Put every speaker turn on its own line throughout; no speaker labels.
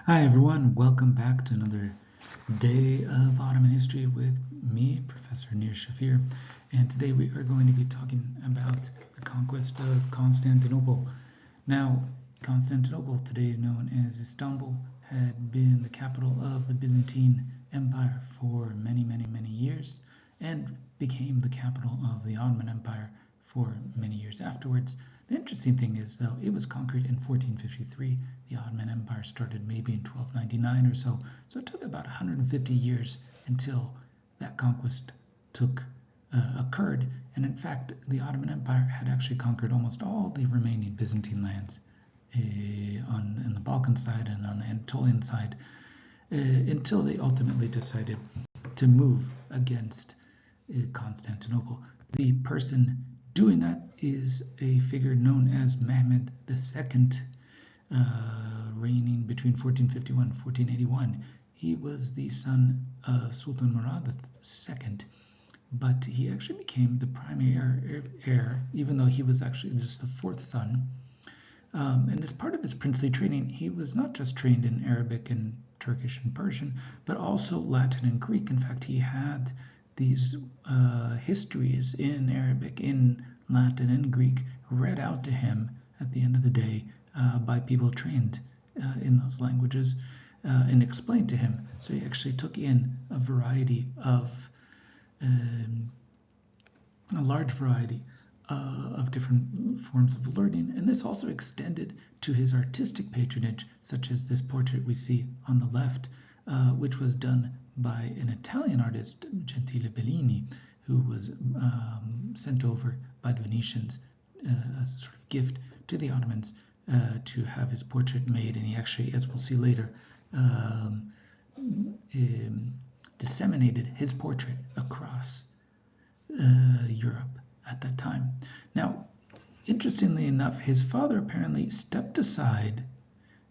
Hi everyone, welcome back to another day of Ottoman history with me, Professor Nir Shafir, and today we are going to be talking about the conquest of Constantinople. Now, Constantinople, today known as Istanbul, had been the capital of the Byzantine Empire for many years and became the capital of the Ottoman Empire for many years afterwards. The interesting thing is, though, it was conquered in 1453. The Ottoman Empire started maybe in 1299 or so, so it took about 150 years until that conquest occurred. And in fact, the Ottoman Empire had actually conquered almost all the remaining Byzantine lands on the Balkan side and on the Anatolian side until they ultimately decided to move against Constantinople. The person doing that is a figure known as Mehmed II, reigning between 1451 and 1481. He was the son of Sultan Murad II, but he actually became the primary heir, even though he was actually just the fourth son. And as part of his princely training, he was not just trained in Arabic and Turkish and Persian, but also Latin and Greek. In fact, he had these histories in Arabic, in Latin, and Greek read out to him at the end of the day by people trained in those languages and explained to him. So he actually took in a large variety of different forms of learning, and this also extended to his artistic patronage, such as this portrait we see on the left, which was done by an Italian artist, Gentile Bellini, who was sent over by the Venetians as a sort of gift to the Ottomans to have his portrait made, and he actually, as we'll see later, disseminated his portrait across Europe at that time. Now, interestingly enough, his father apparently stepped aside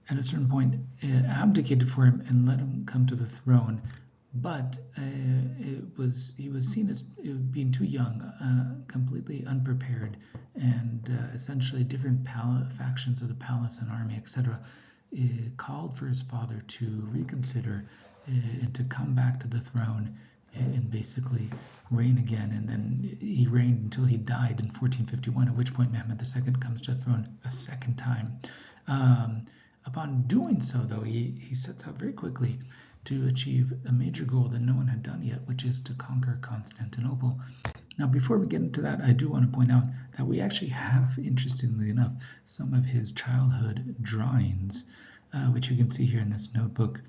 at a certain point, abdicated for him and let him come to the throne, but he was seen as being too young, completely unprepared, and essentially different factions of the palace and army, etc., called for his father to reconsider and to come back to the throne and basically reign again. And then he reigned until he died in 1451, at which point Mehmed II comes to the throne a second time. Upon doing so, though, he sets out very quickly to achieve a major goal that no one had done yet, which is to conquer Constantinople. Now, before we get into that, I do want to point out that we actually have, interestingly enough, some of his childhood drawings, which you can see here in this notebook,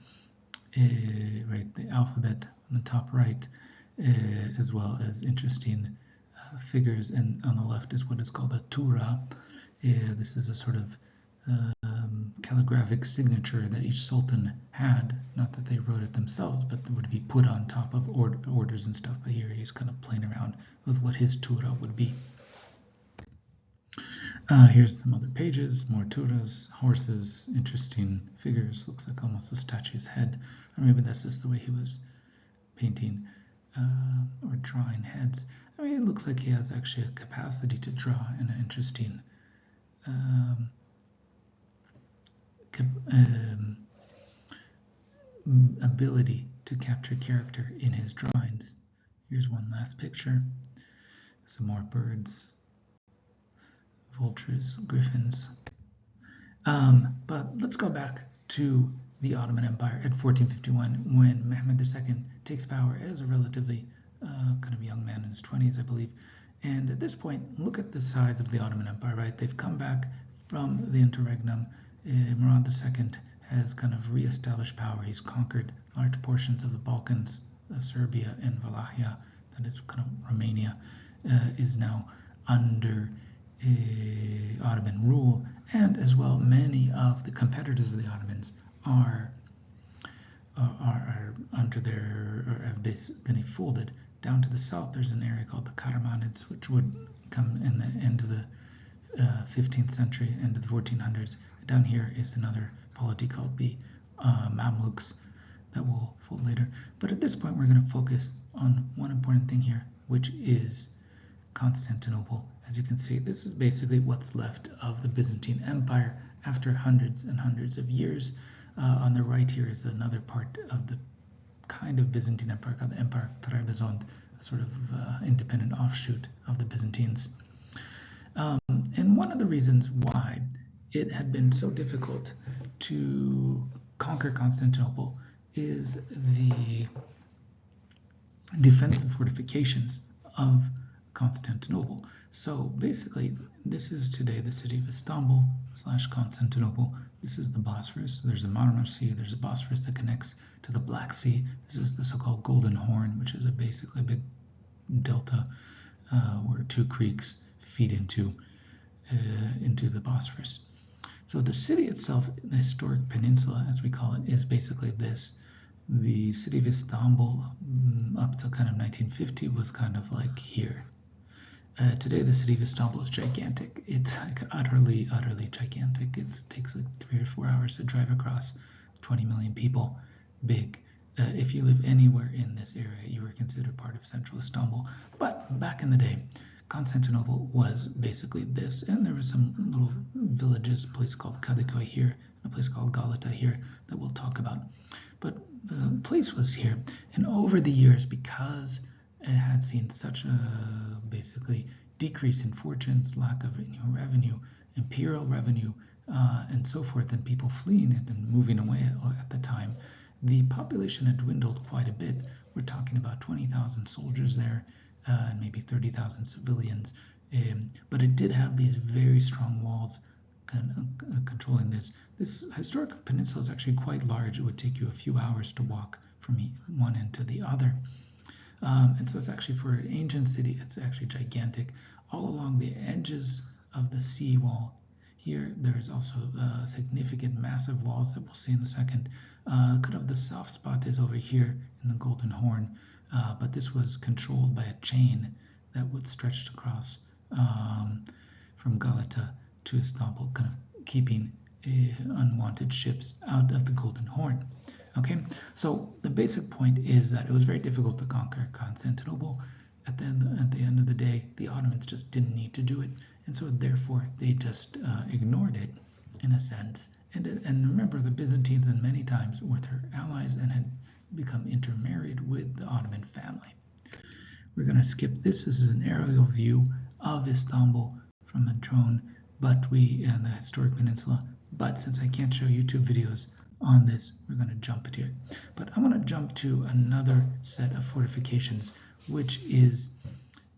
right, the alphabet on the top right, as well as interesting figures, and on the left is what is called a tura. This is a sort of calligraphic signature that each sultan had, not that they wrote it themselves, but that would be put on top of orders and stuff. But here he's kind of playing around with what his tura would be. Here's some other pages, more turas, horses, interesting figures. Looks like almost a statue's head, or maybe that's just the way he was painting or drawing heads. I mean, it looks like he has actually a capacity to draw and an interesting ability to capture character in his drawings. Here's one last picture. Some more birds, vultures, griffins. But let's go back to the Ottoman Empire at 1451, when Mehmed II takes power as a relatively kind of young man in his 20s, I believe. And at this point, look at the size of the Ottoman Empire, right? They've come back from the interregnum. Murad II has kind of re-established power. He's conquered large portions of the Balkans, Serbia and Wallachia, that is kind of Romania, is now under Ottoman rule, and as well many of the competitors of the Ottomans are under their, or have basically folded. Down to the south, there's an area called the Karamanids, which would come in the end of the 15th century, end of the 1400s. Down here is another polity called the Mamluks that will fold later. But at this point, we're going to focus on one important thing here, which is Constantinople. As you can see, this is basically what's left of the Byzantine Empire after hundreds and hundreds of years On the right here is another part of the kind of Byzantine Empire called the Empire Trebizond, a sort of independent offshoot of the Byzantines. And one of the reasons why it had been so difficult to conquer Constantinople is the defensive fortifications of Constantinople. So basically, this is today the city of Istanbul / Constantinople. This is the Bosphorus. There's the Marmara Sea. There's a Bosphorus that connects to the Black Sea. This is the so-called Golden Horn, which is basically a big delta where two creeks feed into the Bosphorus. So the city itself, the historic peninsula, as we call it, is basically this. The city of Istanbul, up till kind of 1950, was kind of like here. Today, the city of Istanbul is gigantic. It's like utterly, utterly gigantic. It takes like 3 or 4 hours to drive across. 20 million people, big. If you live anywhere in this area, you were considered part of central Istanbul. But back in the day, Constantinople was basically this, and there were some little villages, a place called Kadıköy here, a place called Galata here that we'll talk about. But the place was here, and over the years, because it had seen such a basically decrease in fortunes, lack of revenue, imperial revenue, and so forth, and people fleeing it and moving away at the time, the population had dwindled quite a bit. We're talking about 20,000 soldiers there, and maybe 30,000 civilians. But it did have these very strong walls controlling this. This historic peninsula is actually quite large. It would take you a few hours to walk from one end to the other. And so it's actually, for an ancient city, it's actually gigantic. All along the edges of the sea wall here, there's also significant massive walls that we'll see in a second. Kind of the soft spot is over here in the Golden Horn, but this was controlled by a chain that would stretch across from Galata to Istanbul, kind of keeping unwanted ships out of the Golden Horn. Okay, so the basic point is that it was very difficult to conquer Constantinople. At the end of the day, the Ottomans just didn't need to do it, and so therefore they just ignored it in a sense. And remember, the Byzantines, and many times were their allies and had become intermarried with the Ottoman family. We're going to skip this. This is an aerial view of Istanbul from a drone, and the historic peninsula. But since I can't show YouTube videos on this, we're going to jump it here. But I want to jump to another set of fortifications, which is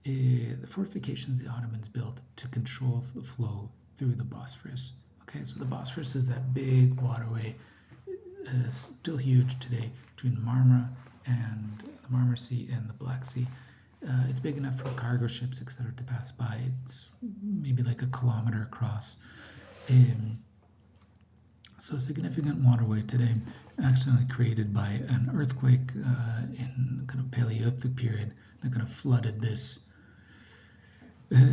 the fortifications the Ottomans built to control the flow through the Bosphorus. Okay, so the Bosphorus is that big waterway, still huge today, between Marmara and the Marmara Sea and the Black Sea. It's big enough for cargo ships, etc., to pass by. It's maybe like a kilometer across. So a significant waterway today, accidentally created by an earthquake in kind of Paleolithic period that kind of flooded this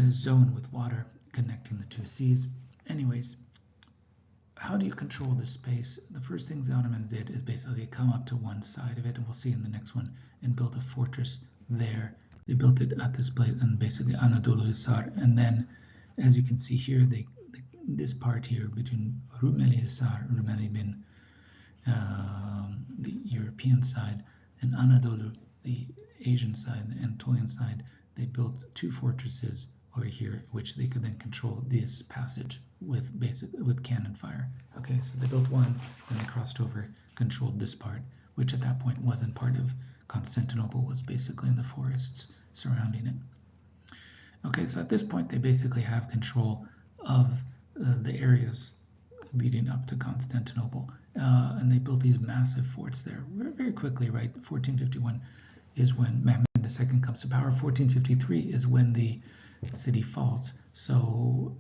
zone with water connecting the two seas. Anyways, how do you control this space? The first thing the Ottomans did is basically come up to one side of it, and we'll see in the next one, and build a fortress there. They built it at this place, and basically Anadolu Hisar, and then, as you can see here, this part here between Rumeli Hisar, Rumeli being the European side, and Anadolu, the Asian side, the Anatolian side, they built two fortresses over here, which they could then control this passage with cannon fire. Okay, so they built one, and they crossed over, controlled this part, which at that point wasn't part of Constantinople, was basically in the forests surrounding it. Okay, so at this point they basically have control of the areas leading up to Constantinople, and they built these massive forts there very, very quickly, right? 1451 is when Mehmed II comes to power. 1453 is when the city falls. So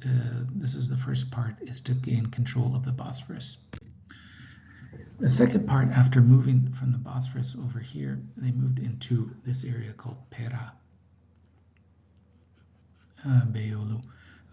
this is the first part, is to gain control of the Bosphorus. The second part, after moving from the Bosphorus over here, they moved into this area called Pera, Beyoğlu.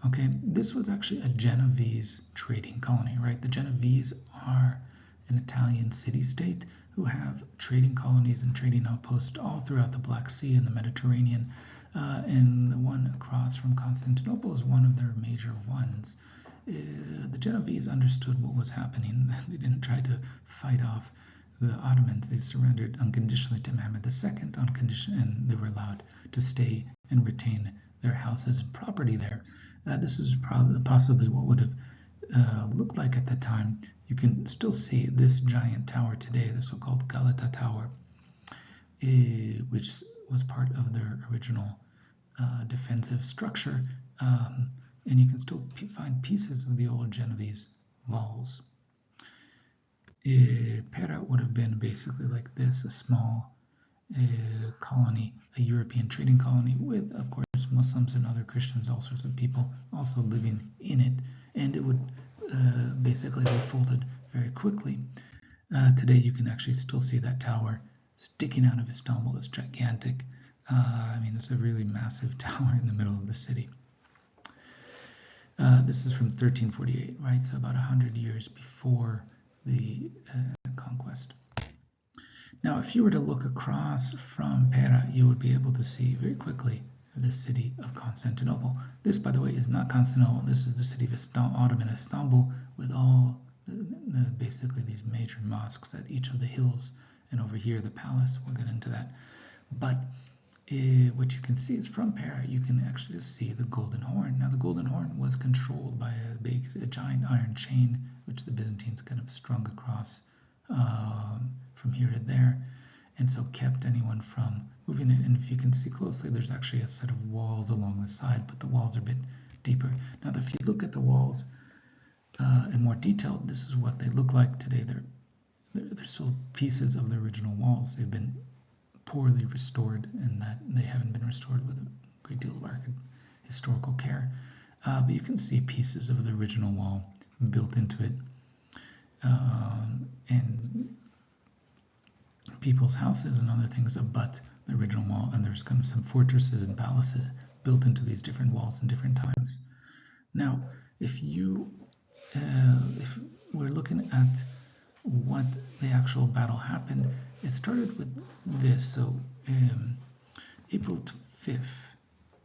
Okay, this was actually a Genovese trading colony, right? The Genovese are an Italian city-state who have trading colonies and trading outposts all throughout the Black Sea and the Mediterranean, and the one across from Constantinople is one of their major ones. The Genovese understood what was happening. They didn't try to fight off the Ottomans. They surrendered unconditionally to Mehmed II on condition, and they were allowed to stay and retain their houses and property there. This is possibly what would have looked like at the time. You can still see this giant tower today, the so-called Galata Tower, which was part of their original defensive structure, and you can still find pieces of the old Genovese walls. Pera would have been basically like this, a small colony, a European trading colony with, of course, Muslims and other Christians, all sorts of people also living in it, and it would basically be folded very quickly. Today you can actually still see that tower sticking out of Istanbul. It's gigantic. I mean, it's a really massive tower in the middle of the city. This is from 1348, right? So about 100 years before the conquest. Now, if you were to look across from Pera, you would be able to see very quickly the city of Constantinople. This, by the way, is not Constantinople. This is the city of Ottoman Istanbul, with all basically these major mosques at each of the hills, and over here the palace. We'll get into that. But what you can see is from Pera, you can actually see the Golden Horn. Now, the Golden Horn was controlled by a giant iron chain, which the Byzantines kind of strung across from here to there, and so kept anyone from moving it. And if you can see closely, there's actually a set of walls along the side, but the walls are a bit deeper. Now, if you look at the walls in more detail, this is what they look like today. They're still pieces of the original walls. They've been poorly restored, and that they haven't been restored with a great deal of historical care. But you can see pieces of the original wall built into it, and people's houses and other things abut the original wall, and there's kind of some fortresses and palaces built into these different walls in different times. Now, if we're looking at what the actual battle happened, it started with this. So April 5th,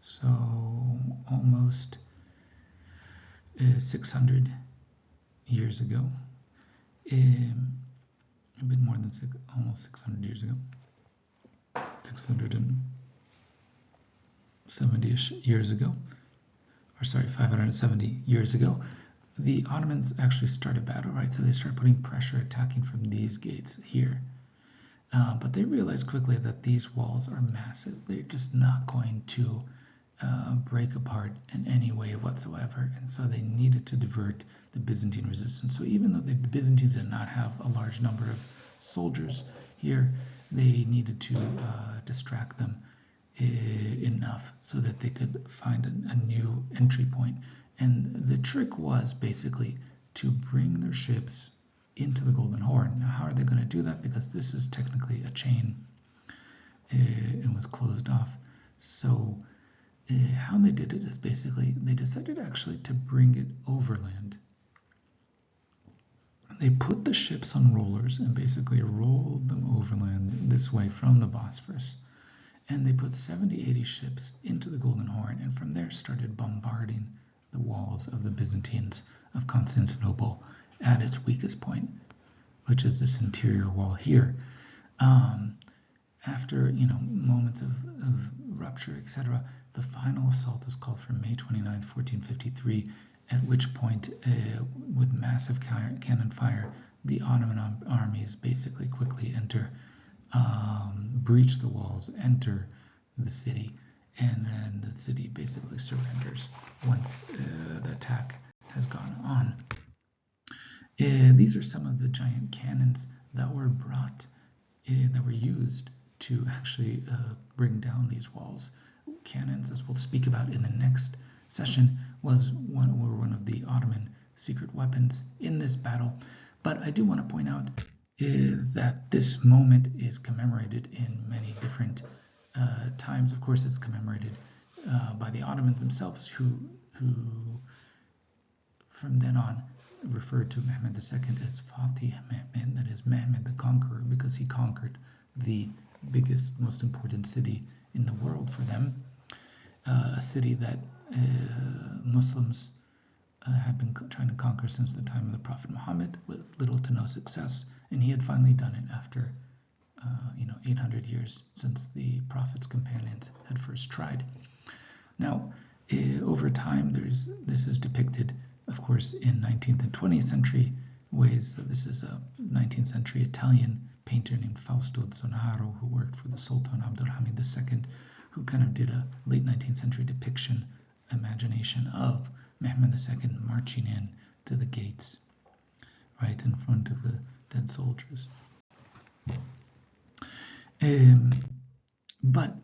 so almost 600 years ago, a bit more than almost 600 years ago, 670-ish years ago, or sorry, 570 years ago, the Ottomans actually started battle, right? So they started putting pressure, attacking from these gates here. But they realized quickly that these walls are massive. They're just not going to break apart in any way whatsoever. And so they needed to divert the Byzantine resistance. So even though the Byzantines did not have a large number of soldiers here, they needed to distract them enough so that they could find a new entry point. And the trick was basically to bring their ships into the Golden Horn. Now, how are they going to do that? Because this is technically a chain and was closed off. So how they did it is basically they decided actually to bring it overland. They put the ships on rollers and basically rolled them overland this way from the Bosphorus. And they put 70-80 ships into the Golden Horn, and from there started bombarding the walls of the Byzantines of Constantinople at its weakest point, which is this interior wall here. After moments of rupture, etc., the final assault is called for May 29th, 1453, at which point, with massive cannon fire, the Ottoman armies basically quickly enter, breach the walls, enter the city, and then the city basically surrenders once the attack has gone on. These are some of the giant cannons that were brought, that were used to actually bring down these walls. Cannons, as we'll speak about in the next session, were one of the Ottoman secret weapons in this battle. But I do want to point out that this moment is commemorated in many different times. Of course, it's commemorated by the Ottomans themselves, who from then on referred to Mehmed II as Fatih Mehmed, that is Mehmed the Conqueror, because he conquered the biggest, most important city in the world for them, a city that Muslims had been trying to conquer since the time of the Prophet Muhammad with little to no success, and he had finally done it after 800 years since the Prophet's companions had first tried. Now, over time, this is depicted, of course, in 19th and 20th century ways. So this is a 19th century Italian painter named Fausto Zonaro, who worked for the Sultan Abdulhamid II, who kind of did a late 19th century imagination of Mehmed II marching in to the gates, right in front of the dead soldiers. But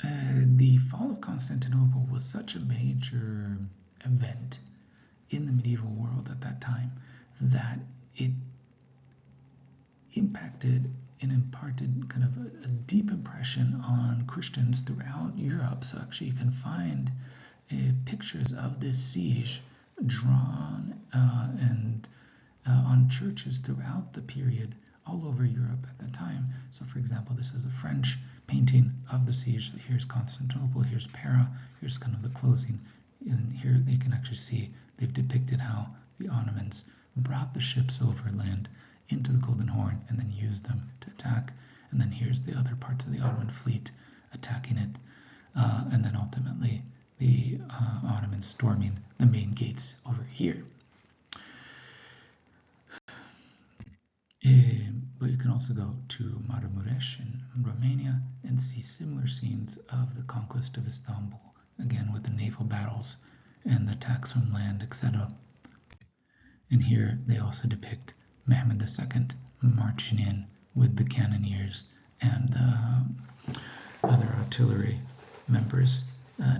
the fall of Constantinople was such a major event in the medieval world at that time that it impacted and imparted kind of a deep impression on Christians throughout Europe. So actually you can find pictures of this siege drawn on churches throughout the period all over Europe at that time. So for example, this is a French painting of the siege. So here's Constantinople, here's Pera, here's kind of the closing. And here you can actually see they've depicted how the Ottomans brought the ships overland into the Golden Horn and then used them to attack. And then here's the other parts of the Ottoman fleet attacking it. And then ultimately the Ottomans storming the main gates over here. But you can also go to Maramuresh in Romania and see similar scenes of the conquest of Istanbul, again with the naval battles and the attacks from land, etc. And here they also depict Mehmed II marching in with the cannoneers and other artillery members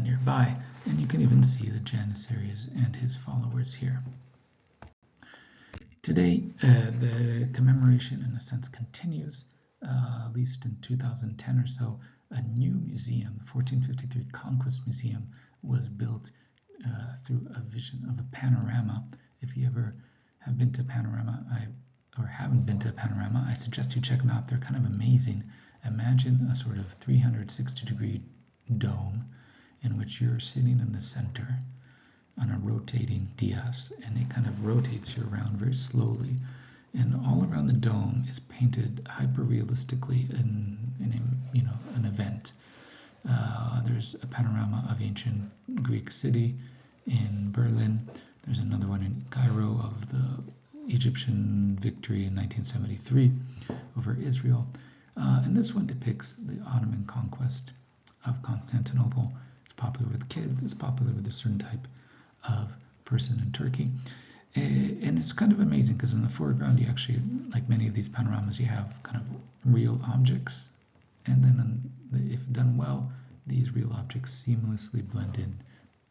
nearby. And you can even see the Janissaries and his followers here. Today, the commemoration, in a sense, continues, at least in 2010 or so. A new museum, the 1453 Conquest Museum, was built through a vision of a panorama. If you ever have been to Panorama, or haven't been to Panorama, I suggest you check them out. They're kind of amazing. Imagine a sort of 360-degree dome in which you're sitting in the center on a rotating dais, and it kind of rotates you around very slowly, and all around the dome is painted hyper-realistically in an event. There's a panorama of ancient Greek city in Berlin. There's another one in Cairo of the Egyptian victory in 1973 over Israel. And this one depicts the Ottoman conquest of Constantinople. It's popular with kids. It's popular with a certain type of person in Turkey. And it's kind of amazing because in the foreground you actually, like many of these panoramas, you have kind of real objects. And then if done well, these real objects seamlessly blend in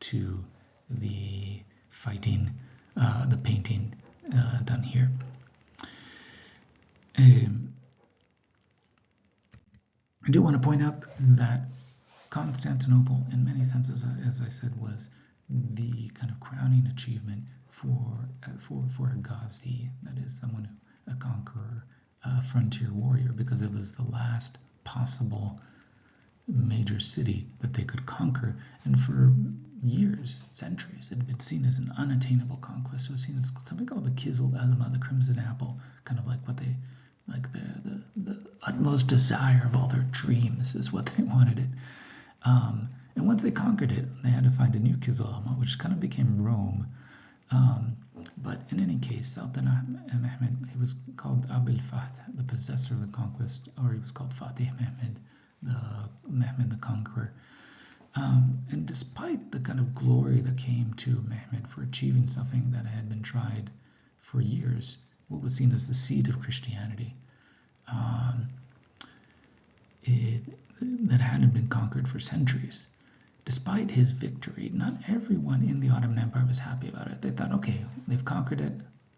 to the fighting, the painting done here. I do want to point out that Constantinople, in many senses, as I said, was the kind of crowning achievement for a Ghazi, that is someone, a conqueror, a frontier warrior, because it was the last possible major city that they could conquer, and for years, centuries, it had been seen as an unattainable conquest. It was seen as something called the Kizil Elma, the Crimson Apple, kind of like what they, like the utmost desire of all their dreams is what they wanted it. And once they conquered it, they had to find a new Kizil Elma, which kind of became Rome. But in any case, Sultan Mehmed, he was called Abil Fath, the possessor of the conquest, or he was called Fatih Mehmed, the conqueror. And despite the kind of glory that came to Mehmed for achieving something that had been tried for years, what was seen as the seed of Christianity, that hadn't been conquered for centuries. Despite his victory, not everyone in the Ottoman Empire was happy about it. They thought, okay, they've conquered it,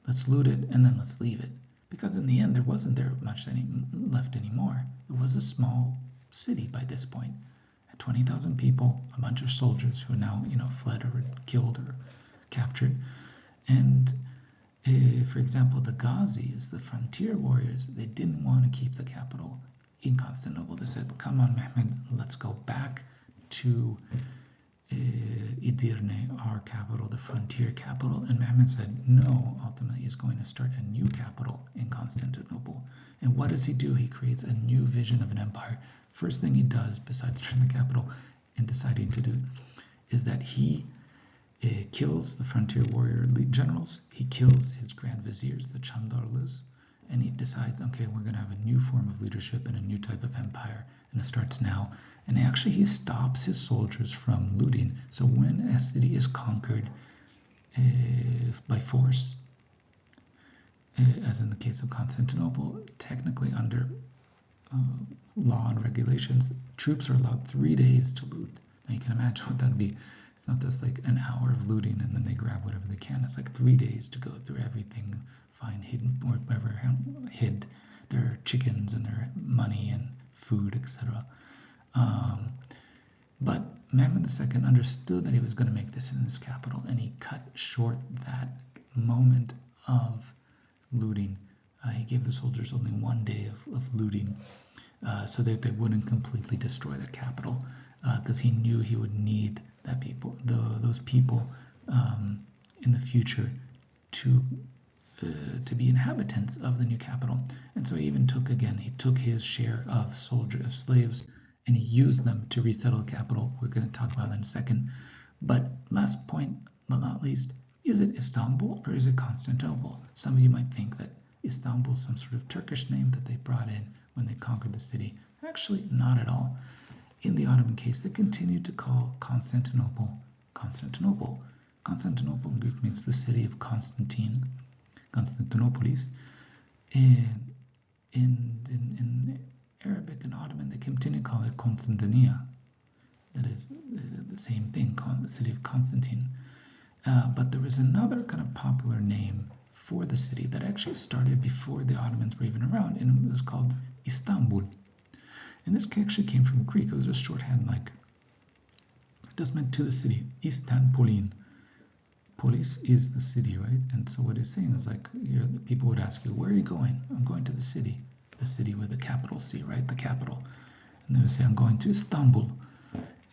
let's loot it, and then let's leave it. Because in the end, there wasn't much left anymore. It was a small city by this point. At 20,000 people, a bunch of soldiers who now, fled or killed or captured. And for example, the Ghazis, the frontier warriors, they didn't want to keep the capital in Constantinople. They said, come on, Mehmed, let's go back to Edirne, our capital, the frontier capital. And Mehmed said, no, ultimately he's going to start a new capital in Constantinople. And what does he do? He creates a new vision of an empire. First thing he does, besides starting the capital and deciding to do it, is that he kills the frontier warrior generals. He kills his grand viziers, the Chandarlas, and he decides, okay, we're going to have a new form of leadership and a new type of empire, and it starts now. And actually, he stops his soldiers from looting. So when a city is conquered by force, as in the case of Constantinople, technically under law and regulations, troops are allowed 3 days to loot. Now you can imagine what that would be. It's not just like an hour of looting and then they grab whatever they can. It's like 3 days to go through everything, find hidden or whatever hid their chickens and their money and food, etc. But Mehmed II understood that he was going to make this in his capital, and he cut short that moment of looting. He gave the soldiers only 1 day of looting so that they wouldn't completely destroy the capital, because he knew he would need those people in the future to be inhabitants of the new capital. And so he even took his share of slaves, and he used them to resettle the capital. We're going to talk about that in a second. But last point, but not least, is it Istanbul or is it Constantinople? Some of you might think that Istanbul is some sort of Turkish name that they brought in when they conquered the city. Actually, not at all. In the Ottoman case, they continued to call Constantinople Constantinople. Constantinople in Greek means the city of Constantine, Constantinopolis. And in Arabic and Ottoman, they continue to call it Constantinia. That is the same thing, the city of Constantine. But there was another kind of popular name for the city that actually started before the Ottomans were even around, and it was called Istanbul. And this actually came from Greek. It was just shorthand, like, it just meant to the city, Istanbulin. Polis is the city, right? And so what he's saying is like, people would ask you, where are you going? I'm going to the city with the capital C, right? The capital. And they would say, I'm going to Istanbul.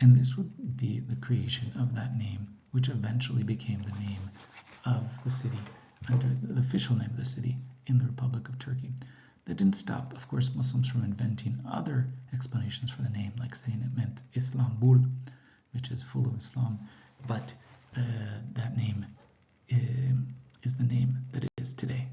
And this would be the creation of that name, which eventually became the name of the city, under the official name of the city in the Republic of Turkey. That didn't stop, of course, Muslims from inventing other explanations for the name, like saying it meant Islambul, which is full of Islam, but that name is the name that it is today.